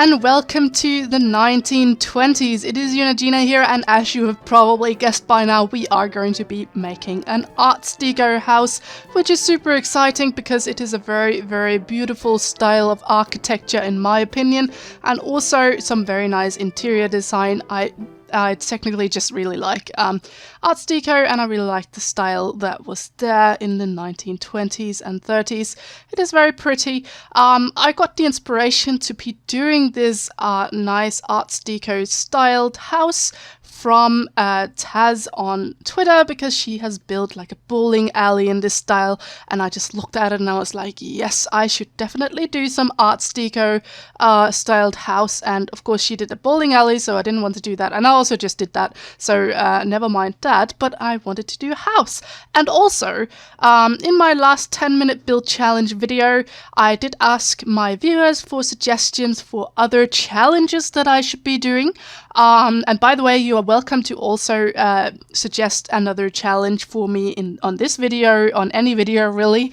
and welcome to the 1920s. It is Eunagina here, and as you have probably guessed by now, we are going to be making an Art Deco house, which is super exciting because it is a very, very beautiful style of architecture in my opinion, and also some very nice interior design. I technically just really like Art Deco, and I really like the style that was there in the 1920s and 30s. It is very pretty. I got the inspiration to be doing this nice Art Deco styled house from Taz on Twitter, because she has built like a bowling alley in this style, and I just looked at it and I was like, yes, I should definitely do some Art Deco styled house. And of course she did a bowling alley, so I didn't want to do that, and I also just did that, so never mind that, but I wanted to do a house. And also in my last 10-minute build challenge video, I did ask my viewers for suggestions for other challenges that I should be doing, and by the way, you are welcome to also suggest another challenge for me on this video, on any video really.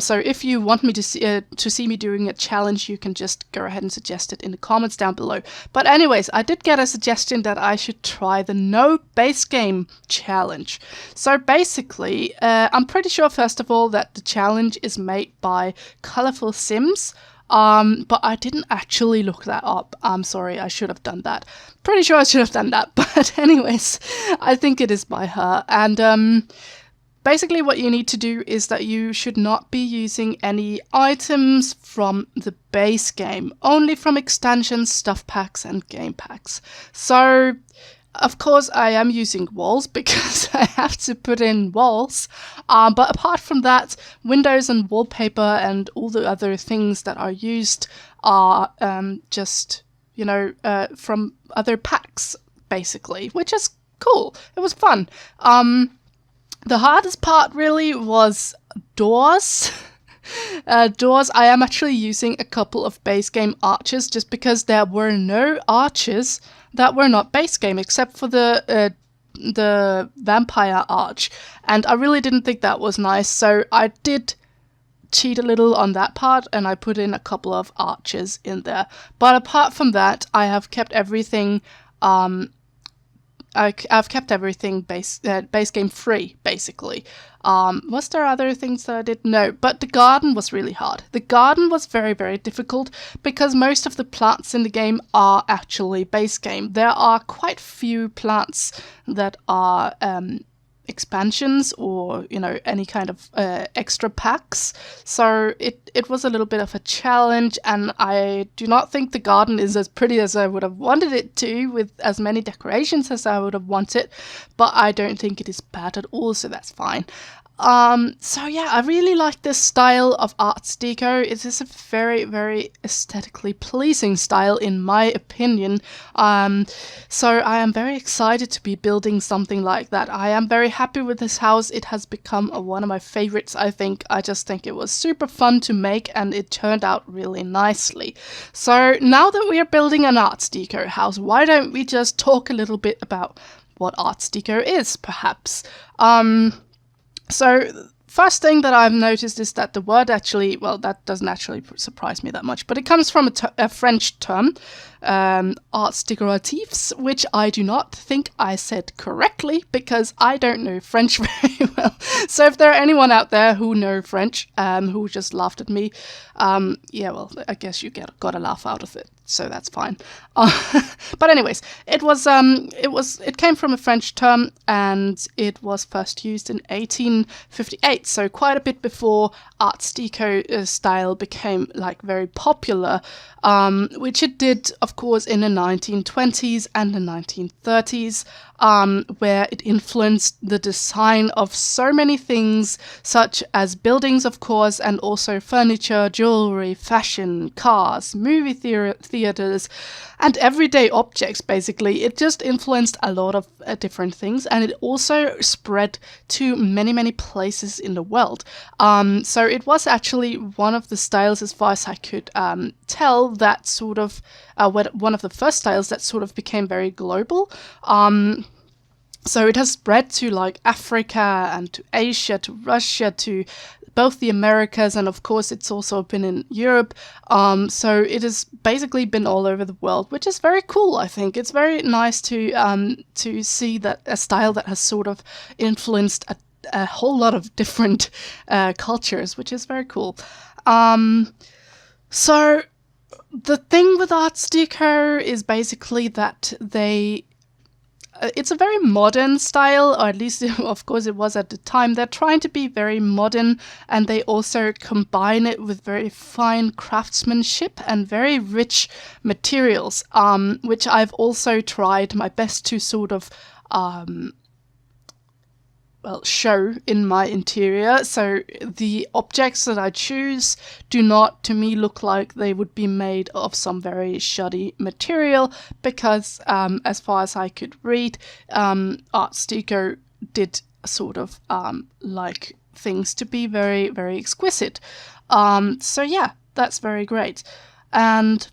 So if you want me to see me doing a challenge, you can just go ahead and suggest it in the comments down below. But anyways, I did get a suggestion that I should try the no base game challenge. So basically, I'm pretty sure first of all that the challenge is made by Colorful Sims. But I didn't actually look that up. I'm sorry, I should have done that. Pretty sure I should have done that, but anyways, I think it is by her. And basically what you need to do is that you should not be using any items from the base game, only from extensions, stuff packs, and game packs. So of course, I am using walls because I have to put in walls, but apart from that, windows and wallpaper and all the other things that are used are just, you know, from other packs, basically, which is cool. It was fun. The hardest part really was doors. Doors, I am actually using a couple of base game arches just because there were no arches that were not base game except for the vampire arch, and I really didn't think that was nice, so I did cheat a little on that part and I put in a couple of arches in there. But apart from that, I have kept everything I've kept everything base game free, basically. Was there other things that I did? No, but the garden was really hard. The garden was very, very difficult because most of the plants in the game are actually base game. There are quite few plants that are expansions or, you know, any kind of extra packs. So it was a little bit of a challenge, and I do not think the garden is as pretty as I would have wanted it to, with as many decorations as I would have wanted, but I don't think it is bad at all, so that's fine. So yeah, I really like this style of Art Deco. It is a very, very aesthetically pleasing style in my opinion. So I am very excited to be building something like that. I am very happy with this house. It has become one of my favorites, I think. I just think it was super fun to make and it turned out really nicely. So now that we are building an Art Deco house, why don't we just talk a little bit about what Art Deco is, perhaps? So first thing that I've noticed is that the word actually, well, that doesn't actually surprise me that much, but it comes from a French term, arts décoratifs, which I do not think I said correctly because I don't know French very well. So if there are anyone out there who know French, who just laughed at me, yeah, well, I guess you got a laugh out of it, so that's fine. But anyways, it came from a French term, and it was first used in 1858, so quite a bit before Art Deco style became like very popular, which it did, of course, in the 1920s and the 1930s, where it influenced the design of so many things, such as buildings, of course, and also furniture, jewelry, fashion, cars, movie theaters, and everyday objects, basically. It just influenced a lot of different things, and it also spread to many, many places in the world. So it was actually one of the styles, as far as I could tell, that sort of one of the first styles that sort of became very global. So it has spread to like Africa and to Asia, to Russia, to both the Americas, and of course it's also been in Europe. So it has basically been all over the world, which is very cool. I think it's very nice to see that a style that has sort of influenced a whole lot of different cultures, which is very cool. So the thing with Art Deco is basically that it's a very modern style, or at least, of course, it was at the time. They're trying to be very modern, and they also combine it with very fine craftsmanship and very rich materials, which I've also tried my best to sort of show in my interior. So the objects that I choose do not, to me, look like they would be made of some very shoddy material, because as far as I could read, Art Deco did sort of like things to be very, very exquisite. So yeah, that's very great. And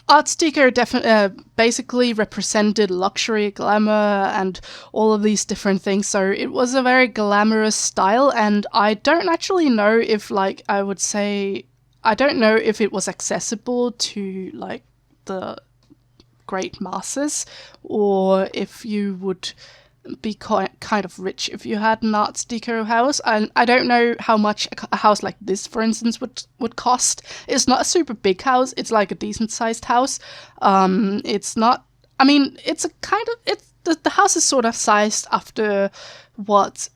Art Deco basically represented luxury, glamour, and all of these different things. So it was a very glamorous style, and I don't actually know if, like, I don't know if it was accessible to, like, the great masses, or if you would be kind of rich if you had an Art Deco house. And I don't know how much a house like this, for instance, would cost. It's not a super big house. It's like a decent sized house. It's not. I mean, it's a kind of. The house is sort of sized after what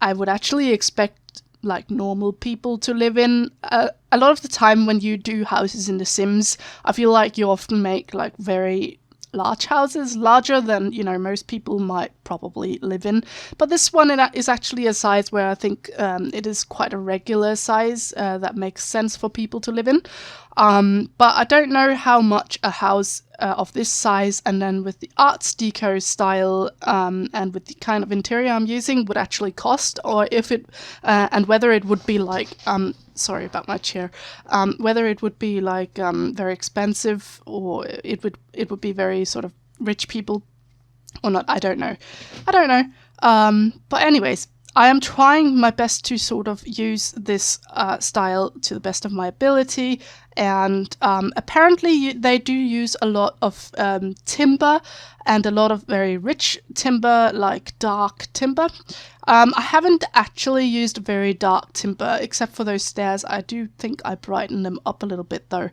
I would actually expect like normal people to live in. A lot of the time when you do houses in The Sims, I feel like you often make like very large houses, larger than, you know, most people might probably live in. But this one is actually a size where I think it is quite a regular size that makes sense for people to live in. But I don't know how much a house of this size, and then with the Art Deco style and with the kind of interior I'm using, would actually cost, or if it and whether it would be like sorry about my chair, whether it would be like very expensive, or it would be very sort of rich people or not. I don't know. But anyways, I am trying my best to sort of use this style to the best of my ability, and apparently they do use a lot of timber, and a lot of very rich timber, like dark timber. I haven't actually used very dark timber, except for those stairs. I do think I brightened them up a little bit though.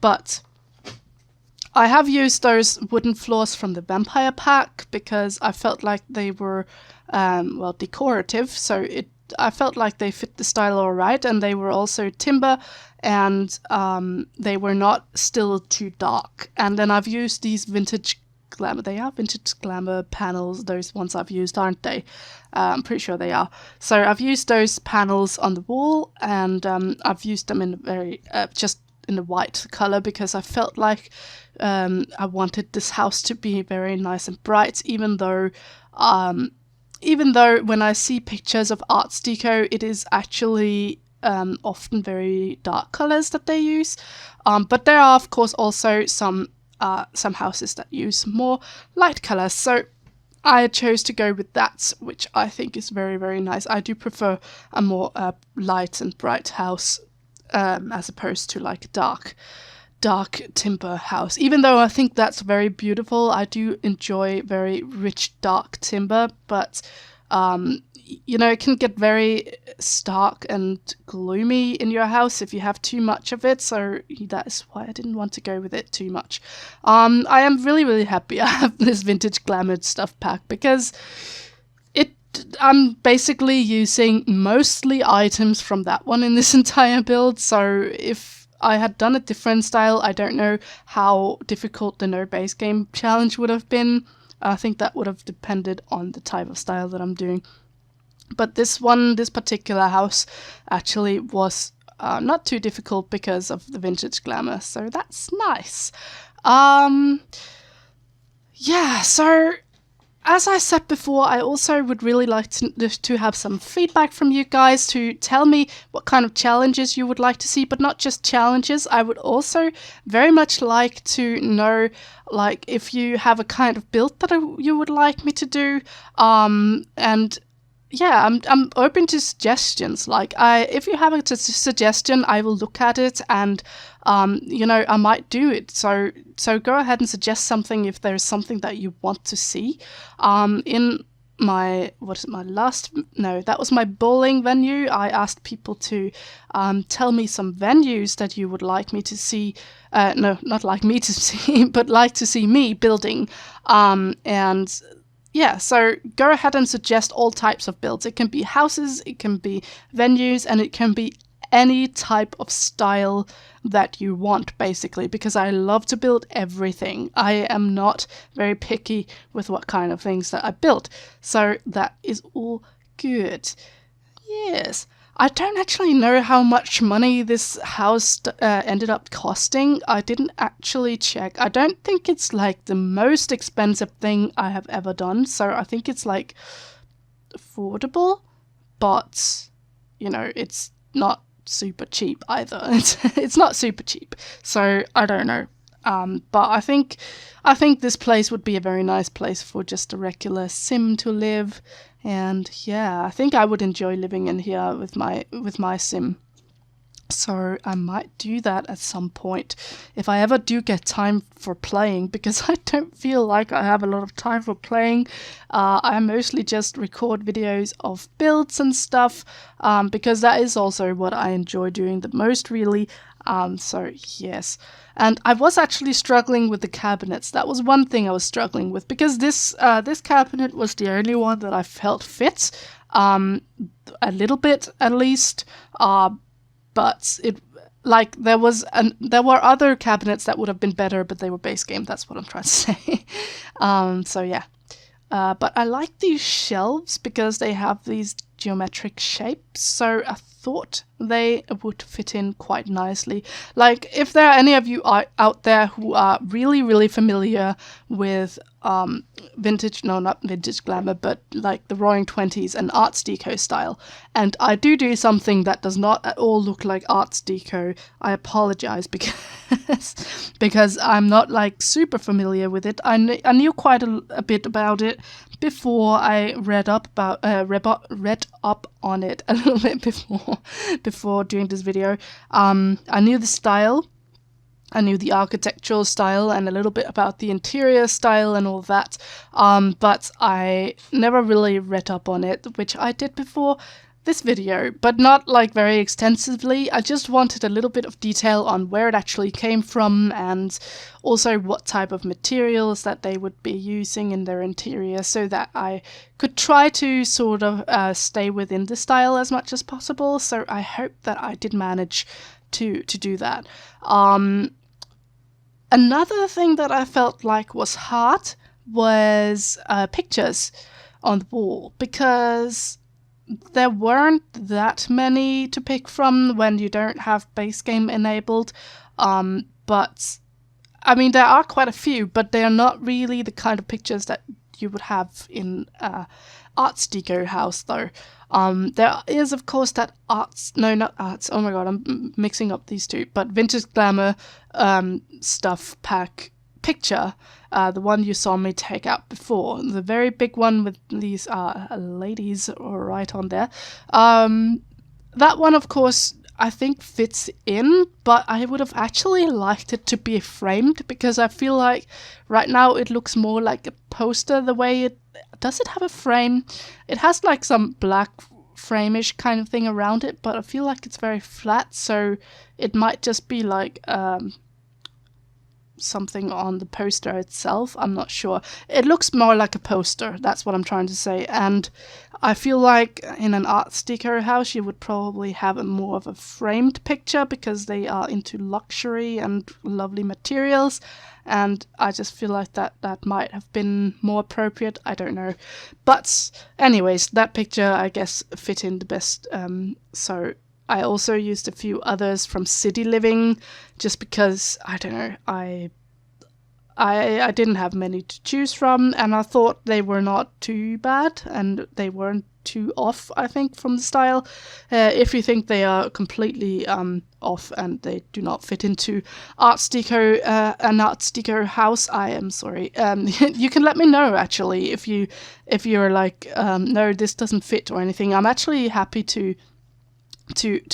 But I have used those wooden floors from the Vampire Pack because I felt like they were, decorative. So I felt like they fit the style all right, and they were also timber, and they were not still too dark. And then I've used these vintage glamour. They are vintage glamour panels. Those ones I've used, aren't they? I'm pretty sure they are. So I've used those panels on the wall, and I've used them in very just in the white color, because I felt like I wanted this house to be very nice and bright, even though when I see pictures of Art Deco, it is actually often very dark colors that they use. But there are, of course, also some houses that use more light colors. So I chose to go with that, which I think is very, very nice. I do prefer a more light and bright house as opposed to like dark timber house. Even though I think that's very beautiful, I do enjoy very rich dark timber, but it can get very stark and gloomy in your house if you have too much of it, so that's why I didn't want to go with it too much. I am really, really happy I have this vintage glamour stuff pack, because I'm basically using mostly items from that one in this entire build. So if I had done a different style, I don't know how difficult the no base game challenge would have been. I think that would have depended on the type of style that I'm doing. But this particular house actually was not too difficult because of the vintage glamour. So that's nice. So as I said before, I also would really like to have some feedback from you guys to tell me what kind of challenges you would like to see, but not just challenges. I would also very much like to know, like, if you have a kind of build that you would like me to do, and yeah, I'm open to suggestions. Like, if you have a suggestion, I will look at it and, I might do it. So go ahead and suggest something if there's something that you want to see. In my that was my bowling venue. I asked people to tell me some venues that you would like me to see. No, not like me to see, but like to see me building. And yeah, so go ahead and suggest all types of builds. It can be houses, it can be venues, and it can be any type of style that you want, basically, because I love to build everything. I am not very picky with what kind of things that I build. So that is all good. Yes. I don't actually know how much money this house ended up costing. I didn't actually check. I don't think it's like the most expensive thing I have ever done. So I think it's like affordable, but it's not super cheap either. It's not super cheap. So I don't know. But I think this place would be a very nice place for just a regular sim to live. And yeah, I think I would enjoy living in here with my sim. So I might do that at some point if I ever do get time for playing, because I don't feel like I have a lot of time for playing. I mostly just record videos of builds and stuff, because that is also what I enjoy doing the most, really. So yes. And I was actually struggling with the cabinets. That was one thing I was struggling with, because this cabinet was the only one that I felt fit, a little bit at least. But there were other cabinets that would have been better, but they were base game. That's what I'm trying to say. So yeah. But I like these shelves because they have these geometric shapes, so I thought they would fit in quite nicely. Like, if there are any of you out there who are really, really familiar with not vintage glamour, but like the Roaring Twenties and Art Deco style, and I do something that does not at all look like Art Deco, I apologize, because I'm not like super familiar with it. I knew quite a bit about it before I read up on it a little bit before doing this video. I knew the style, I knew the architectural style, and a little bit about the interior style and all that, but I never really read up on it, which I did before this video, but not like very extensively. I just wanted a little bit of detail on where it actually came from, and also what type of materials that they would be using in their interior, so that I could try to sort of stay within the style as much as possible. So I hope that I did manage to do that. Another thing that I felt like was hard was pictures on the wall, because there weren't that many to pick from when you don't have base game enabled. But I mean, there are quite a few, but they are not really the kind of pictures that you would have in Art Deco house, though. There is, of course, that oh my god, I'm mixing up these two, but Vintage Glamour stuff pack picture, the one you saw me take out before, the very big one with these ladies right on there. That one, of course, I think fits in, but I would have actually liked it to be framed, because I feel like right now it looks more like a poster the way it... Does it have a frame? It has like some black frame-ish kind of thing around it, but I feel like it's very flat, so it might just be like something on the poster itself. I'm not sure. It looks more like a poster, that's what I'm trying to say. And I feel like in an Art Deco house you would probably have more of a framed picture, because they are into luxury and lovely materials, and I just feel like that might have been more appropriate. I don't know, but anyways, that picture I guess fit in the best. So I also used a few others from City Living, just because, I don't know, I didn't have many to choose from, and I thought they were not too bad, and they weren't too off, I think, from the style. If you think they are completely off and they do not fit into an Art Deco house, I am sorry. You can let me know, actually, if you're like, no, this doesn't fit or anything. I'm actually happy to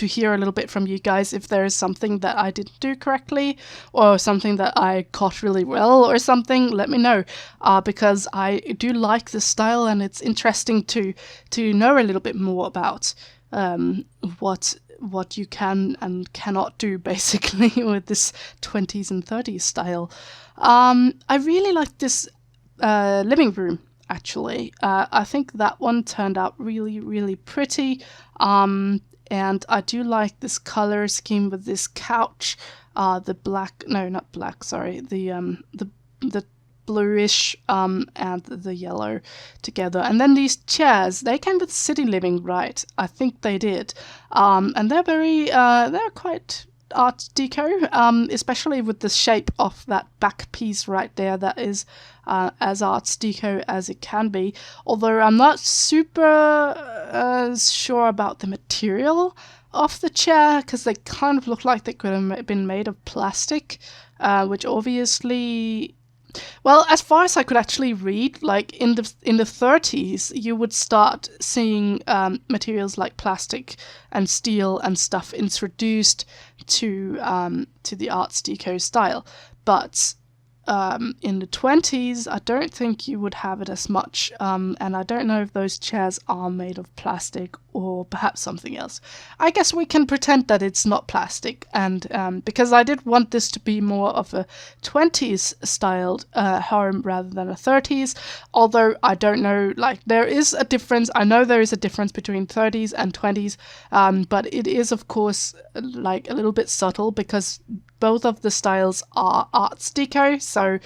hear a little bit from you guys if there is something that I didn't do correctly or something that I caught really well or something. Let me know, because I do like this style, and it's interesting to know a little bit more about what you can and cannot do, basically, with this 20s and 30s style. I really like this living room, actually. I think that one turned out really, really pretty. And I do like this color scheme with this couch, the black, no, not black, sorry, the bluish and the yellow together. And then these chairs, they came with city living, right? I think they did. And they're they're quite Art Deco, especially with the shape of that back piece right there. That is as Art Deco as it can be. Although I'm not super sure about the material of the chair, because they kind of look like they could have been made of plastic, which obviously... Well, as far as I could actually read, like in the 30s, you would start seeing materials like plastic and steel and stuff introduced to the Art Deco style. But in the 20s, I don't think you would have it as much, and I don't know if those chairs are made of plastic or perhaps something else. I guess we can pretend that it's not plastic, and because I did want this to be more of a 20s styled home rather than a 30s, although I don't know, like, there is a difference. I know there is a difference between 30s and 20s, but it is, of course, like a little bit subtle, because both of the styles are Art Deco, so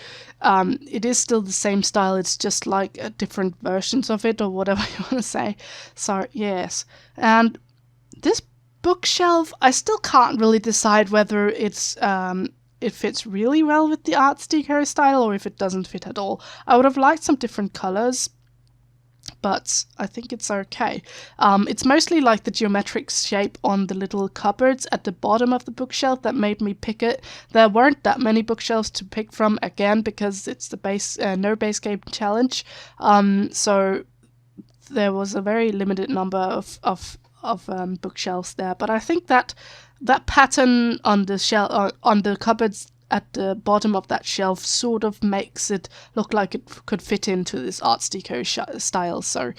it is still the same style, it's just like different versions of it, or whatever you want to say. So, yes. And this bookshelf, I still can't really decide whether it fits really well with the Art Deco style, or if it doesn't fit at all. I would have liked some different colors, but I think it's okay. It's mostly like the geometric shape on the little cupboards at the bottom of the bookshelf that made me pick it. There weren't that many bookshelves to pick from, again, because it's the no base game challenge. So there was a very limited number of bookshelves there. But I think that pattern on the on the cupboards at the bottom of that shelf sort of makes it look like it could fit into this Art Deco style, so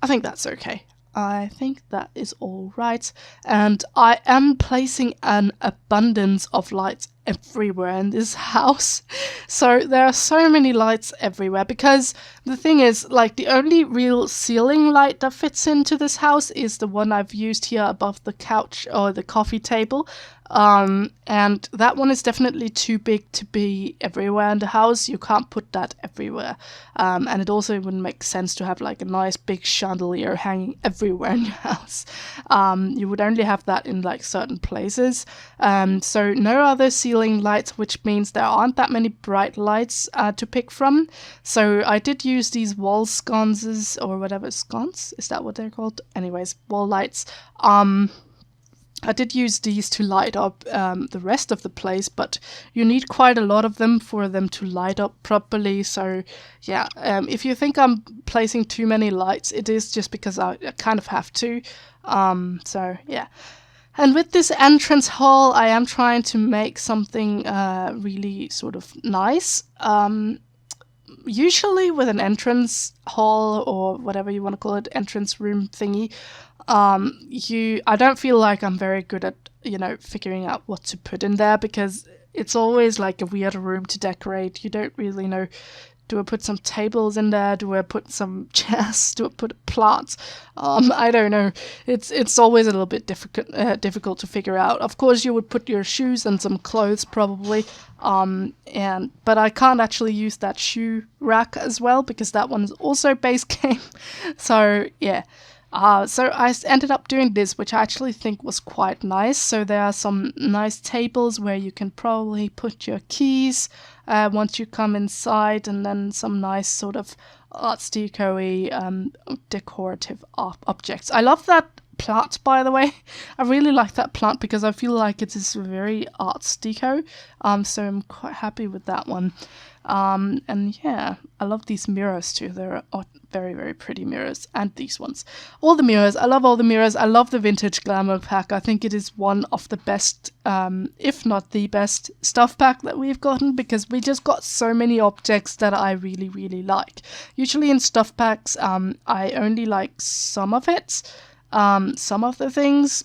I think that's okay. I think that is all right. And I am placing an abundance of lights everywhere in this house. So there are so many lights everywhere, because the thing is, like, the only real ceiling light that fits into this house is the one I've used here above the couch or the coffee table. And that one is definitely too big to be everywhere in the house. You can't put that everywhere. And it also wouldn't make sense to have like a nice big chandelier hanging everywhere in your house. You would only have that in like certain places. So no other ceiling lights, which means there aren't that many bright lights to pick from. So I did use these wall sconces, or whatever, sconce? Is that what they're called? Anyways, wall lights. I did use these to light up the rest of the place, but you need quite a lot of them for them to light up properly. So yeah, if you think I'm placing too many lights, it is just because I kind of have to. So yeah. And with this entrance hall, I am trying to make something really sort of nice. Usually with an entrance hall, or whatever you want to call it, entrance room thingy, I don't feel like I'm very good at, figuring out what to put in there, because it's always like a weird room to decorate. You don't really know, do I put some tables in there? Do I put some chairs? Do I put plants? I don't know. It's always a little bit difficult to figure out. Of course, you would put your shoes and some clothes probably, but I can't actually use that shoe rack as well, because that one is also base game. So yeah. So I ended up doing this, which I actually think was quite nice. So there are some nice tables where you can probably put your keys once you come inside, and then some nice sort of Art Deco-y decorative objects. I love that plant, by the way. I really like that plant because I feel like it is very Art Deco. So I'm quite happy with that one. And yeah, I love these mirrors too. They're very, very pretty mirrors, and these ones. All the mirrors, I love all the mirrors. I love the Vintage Glamour pack. I think it is one of the best, if not the best, stuff pack that we've gotten, because we just got so many objects that I really, really like. Usually in stuff packs, I only like some of it, some of the things,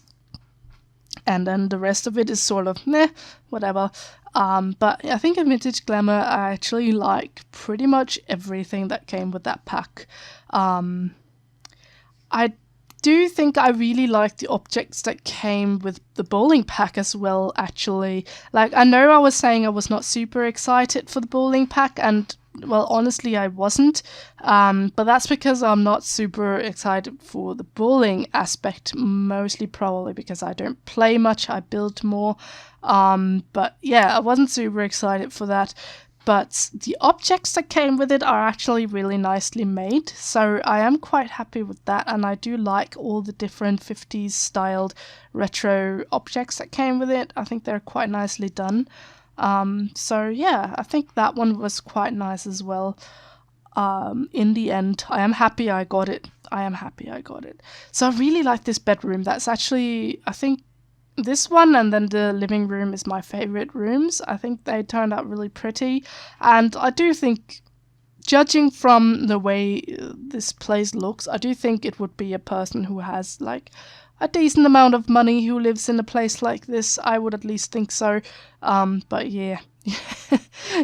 and then the rest of it is sort of meh, whatever. But I think in Vintage Glamour, I actually like pretty much everything that came with that pack. I do think I really like the objects that came with the bowling pack as well, actually. Like, I know I was saying I was not super excited for the bowling pack, and well, honestly, I wasn't. But that's because I'm not super excited for the bowling aspect, mostly probably because I don't play much, I build more. But yeah, I wasn't super excited for that. But the objects that came with it are actually really nicely made, so I am quite happy with that, and I do like all the different 50s styled retro objects that came with it. I think they're quite nicely done. So yeah, I think that one was quite nice as well. In the end, I am happy I got it. So I really like this bedroom. That's actually, I think, this one and then the living room is my favorite rooms. I think they turned out really pretty, and I do think, judging from the way this place looks, I do think it would be a person who has like a decent amount of money who lives in a place like this. I would at least think so. But yeah,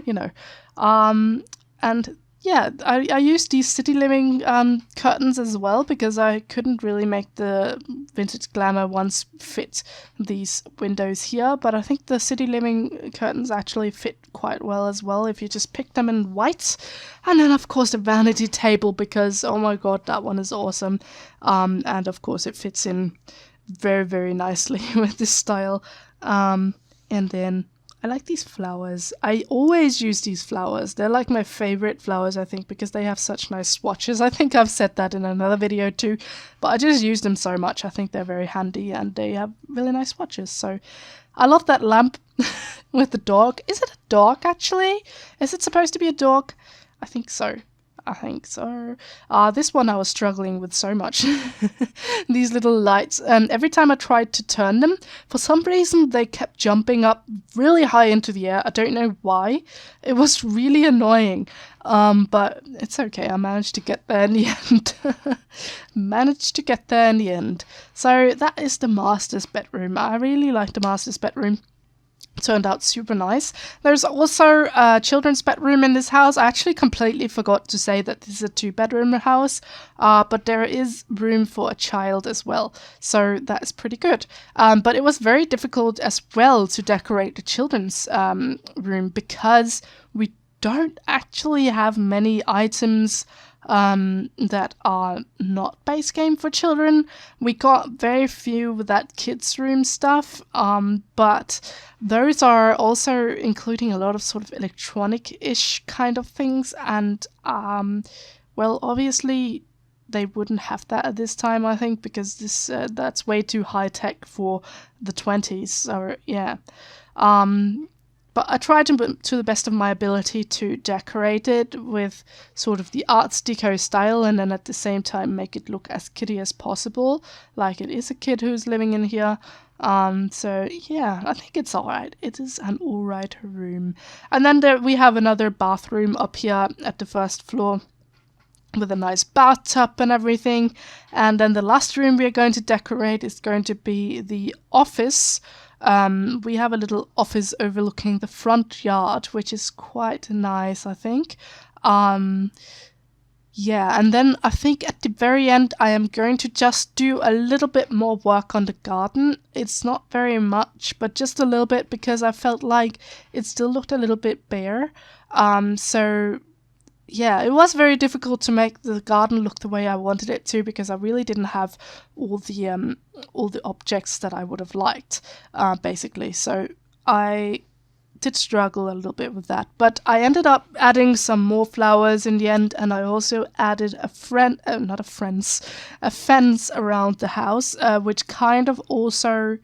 you know. And yeah, I used these City Living curtains as well because I couldn't really make the Vintage Glamour ones fit these windows here, but I think the City Living curtains actually fit quite well as well if you just pick them in white. And then of course the vanity table, because oh my god, that one is awesome. And of course it fits in very, very nicely with this style. And then I like these flowers. I always use these flowers. They're like my favorite flowers, I think, because they have such nice swatches. I think I've said that in another video too, but I just use them so much. I think they're very handy and they have really nice swatches. So I love that lamp with the dog. Is it a dog actually? Is it supposed to be a dog? I think so. This one I was struggling with so much. These little lights. Every time I tried to turn them, for some reason they kept jumping up really high into the air. I don't know why. It was really annoying. But it's okay. I managed to get there in the end. So that is the master's bedroom. I really like the master's bedroom. Turned out super nice. There's also a children's bedroom in this house. I actually completely forgot to say that this is a 2-bedroom house, but there is room for a child as well, so that's pretty good. But it was very difficult as well to decorate the children's room because we don't actually have many items that are not base game for children. We got very few with that kids room stuff, but those are also including a lot of sort of electronic-ish kind of things, and well, obviously they wouldn't have that at this time, I think, because this that's way too high tech for the 20s. So yeah. But I tried to the best of my ability to decorate it with sort of the Art Deco style, and then at the same time make it look as kiddie as possible, like it is a kid who's living in here. So yeah, I think it's alright. It is an alright room. And then we have another bathroom up here at the first floor with a nice bathtub and everything. And then the last room we are going to decorate is going to be the office. We have a little office overlooking the front yard, which is quite nice, I think. Yeah, and then I think at the very end I am going to just do a little bit more work on the garden. It's not very much, but just a little bit, because I felt like it still looked a little bit bare. So yeah, it was very difficult to make the garden look the way I wanted it to, because I really didn't have all the objects that I would have liked, basically. So I did struggle a little bit with that, but I ended up adding some more flowers in the end, and I also added a fence around the house, which kind of also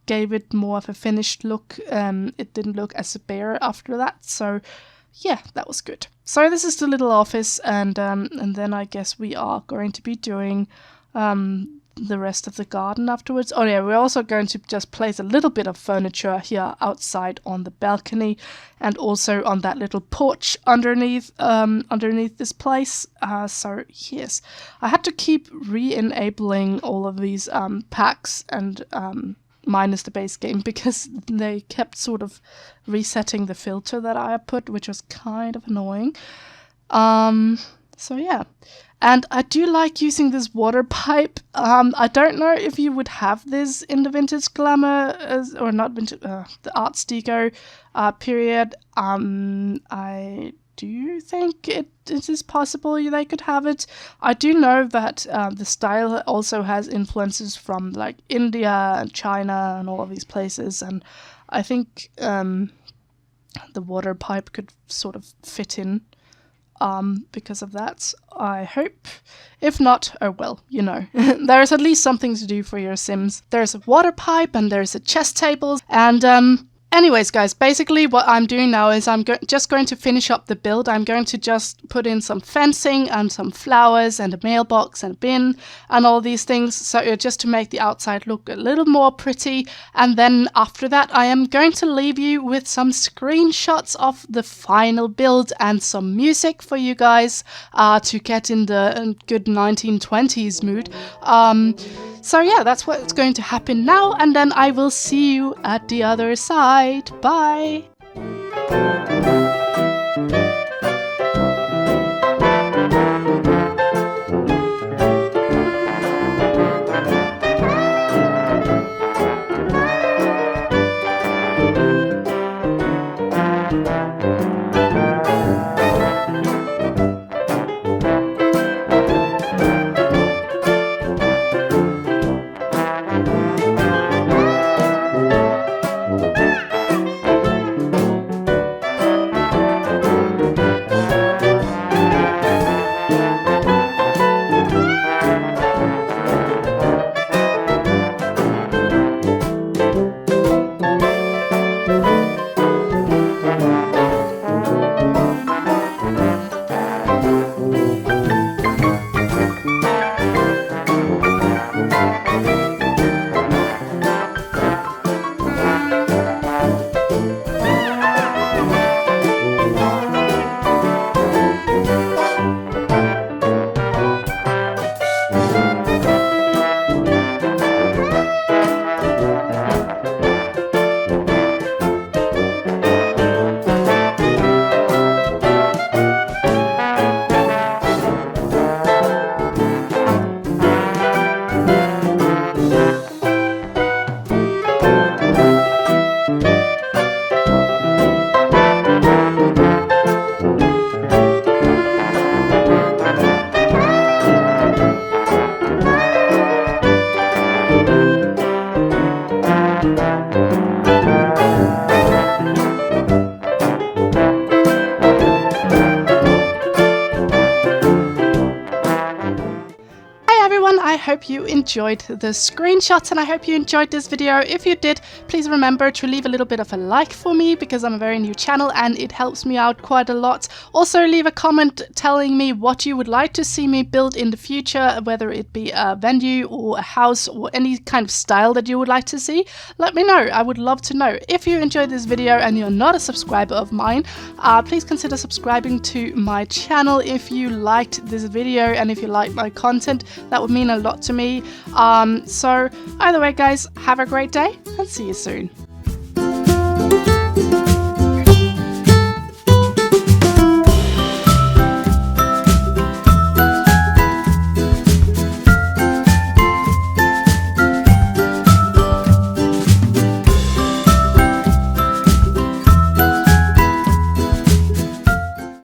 gave it more of a finished look. It didn't look as bare after that, so yeah, that was good. So this is the little office, and then I guess we are going to be doing the rest of the garden afterwards. Oh yeah, we're also going to just place a little bit of furniture here outside on the balcony, and also on that little porch underneath this place. So yes, I had to keep re-enabling all of these packs and minus the base game, because they kept sort of resetting the filter that I put, which was kind of annoying. So yeah. And I do like using this water pipe. I don't know if you would have this in the Vintage Glamour, or not vintage, the Art Deco period. I do think it is possible they could have it. I do know that the style also has influences from like India and China and all of these places, and I think the water pipe could sort of fit in because of that, I hope. If not, oh well, you know. There's at least something to do for your Sims. There's a water pipe and there's a chess table, and anyways, guys, basically what I'm doing now is I'm just going to finish up the build. I'm going to just put in some fencing and some flowers and a mailbox and a bin and all these things, so just to make the outside look a little more pretty. And then after that, I am going to leave you with some screenshots of the final build and some music for you guys to get in the good 1920s mood. So yeah, that's what's going to happen now, and then I will see you at the other side. Bye! I hope you enjoyed the screenshots, and I hope you enjoyed this video. If you did, please remember to leave a little bit of a like for me, because I'm a very new channel and it helps me out quite a lot. Also leave a comment telling me what you would like to see me build in the future, whether it be a venue or a house or any kind of style that you would like to see. Let me know, I would love to know. If you enjoyed this video and you're not a subscriber of mine, please consider subscribing to my channel if you liked this video and if you like my content. That would mean a lot to me. So either way, guys, have a great day and see you soon.